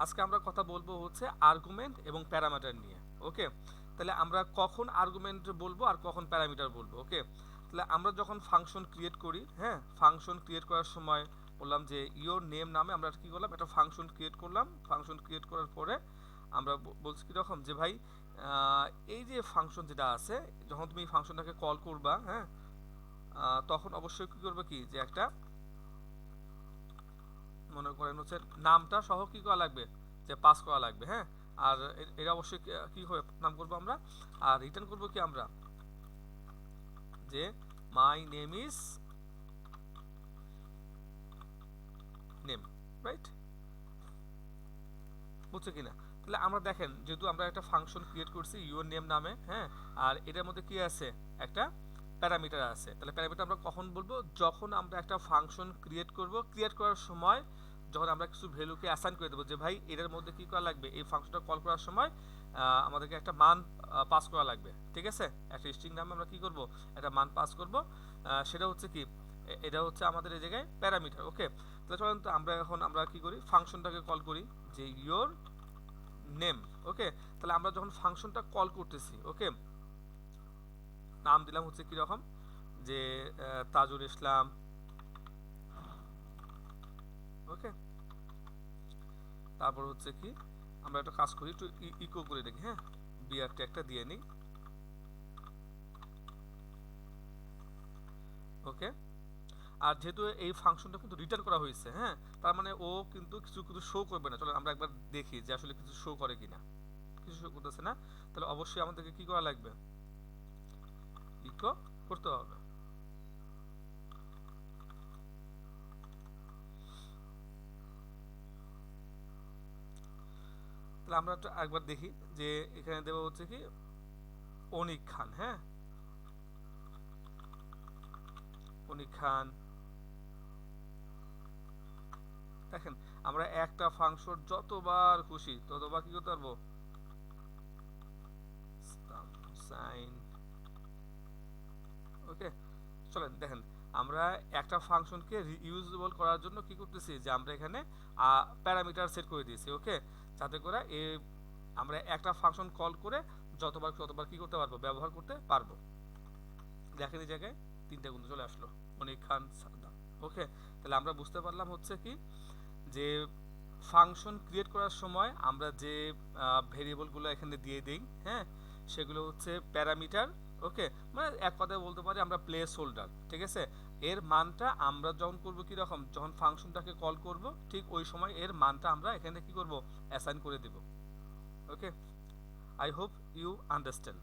আজকে আমরা কথা বলবো হচ্ছে আর্গুমেন্ট এবং প্যারামিটার নিয়ে। ওকে, তাহলে আমরা কখন আর্গুমেন্ট বলবো আর কখন প্যারামিটার বলবো। ওকে, তাহলে আমরা যখন ফাংশন ক্রিয়েট করি, হ্যাঁ, ফাংশন ক্রিয়েট করার সময় বললাম যে ইওর নেম নামে আমরা কি করলাম, একটা ফাংশন ক্রিয়েট করলাম। ফাংশন ক্রিয়েট করার পরে আমরা বলছি কীরকম যে ভাই এই যে ফাংশন যেটা আছে, যখন তুমি এই ফাংশনটাকে কল করবা, হ্যাঁ, তখন অবশ্যই কী করবে কি যে একটা মনে করেন হচ্ছে নামটা সহ কি করা লাগবে, যে পাস করা লাগবে। হ্যাঁ, আর এটা অবশ্যই কি হবে নাম করবো আমরা, আর রিটার্ন করবো কি আমরা, যে my name is name, right? বুঝছো কিনা? তাহলে আমরা দেখেন, যেহেতু আমরা একটা ফাংশন ক্রিয়েট করছি ইউর নেম নামে, হ্যাঁ, আর এটার মধ্যে কি আছে, একটা প্যারামিটার আছে। তাহলে প্যারামিটার আমরা কখন বলবো, যখন আমরা একটা ফাংশন ক্রিয়েট করব। ক্রিয়েট করার সময় যখন আমরা কিছু ভ্যালুকে অ্যাসাইন করে দেবো, যে ভাই এটার মধ্যে কি করা লাগবে, এই ফাংশনটা কল করার সময় আমাদেরকে একটা মান পাস করা লাগবে। ঠিক আছে, একটা স্ট্রিং নামে আমরা কি করব, একটা মান পাস করব। সেটা হচ্ছে কি, এটা হচ্ছে আমাদের এই জায়গায় প্যারামিটার। ওকে, তাহলে চলেন তো আমরা কি করি, ফাংশনটাকে কল করি যে ইয়োর নেম। ওকে, তাহলে আমরা যখন ফাংশনটা কল করতেছি, ওকে, নাম দিলাম হচ্ছে কীরকম, যে তাজুল ইসলাম। ওকে, তারপর হচ্ছে কি, আমরা একটা কাজ করি, একটু ইকো করে দেখি। হ্যাঁ, বিআর ট্যাগটা দিয়ে নিই। ওকে, আর যেহেতু এই ফাংশনটা কিন্তু রিটার্ন করা হয়েছে, হ্যাঁ, তার মানে ও কিন্তু কিছু কিছু শো করবে না। চলো আমরা একবার দেখি যে আসলে কিছু শো করে কিনা। কিছু শো করতেছে না, তাহলে অবশ্যই আমাদেরকে কি করা লাগবে, ইকো করতে হবে। তাহলে আমরা একবার দেখি যে এখানে দেবো হচ্ছে কি অনিক খান। হ্যাঁ, অনিক খান। দেখেন, আমরা একটা ফাংশন যতবার খুশি ততবার কি করতে পারবো, সাইন। ওকে, চলেন দেখেন, আমরা একটা ফাংশনকে রিইউজেবল করার জন্য কি করতেছি, যে আমরা এখানে প্যারামিটার সেট করে দিয়েছি। ওকে, যাতে করে আমরা একটা ফাংশন কল করে যতবার কি করতে পারবো, ব্যবহার করতে পারবো। দেখেন এই জায়গায় তিনটা গুণ চলে আসলো, অনিক খান সাদ্দাম। ওকে, তাহলে আমরা বুঝতে পারলাম হচ্ছে কি, যে ফাংশন ক্রিয়েট করার সময় আমরা যে ভেরিয়েবলগুলো এখানে দিয়ে দিই, হ্যাঁ, সেগুলো হচ্ছে প্যারামিটার। ওকে, মানে এক কথায় বলতে পারি আমরা প্লেস হোল্ডার। ঠিক আছে, এর মানটা আমরা যখন করব কি রকম, যখন ফাংশনটাকে কল করব ঠিক ওই সময় এর মানটা আমরা এখানে কি করব, অ্যাসাইন করে দেব। ওকে, আই হোপ ইউ আন্ডারস্ট্যান্ড।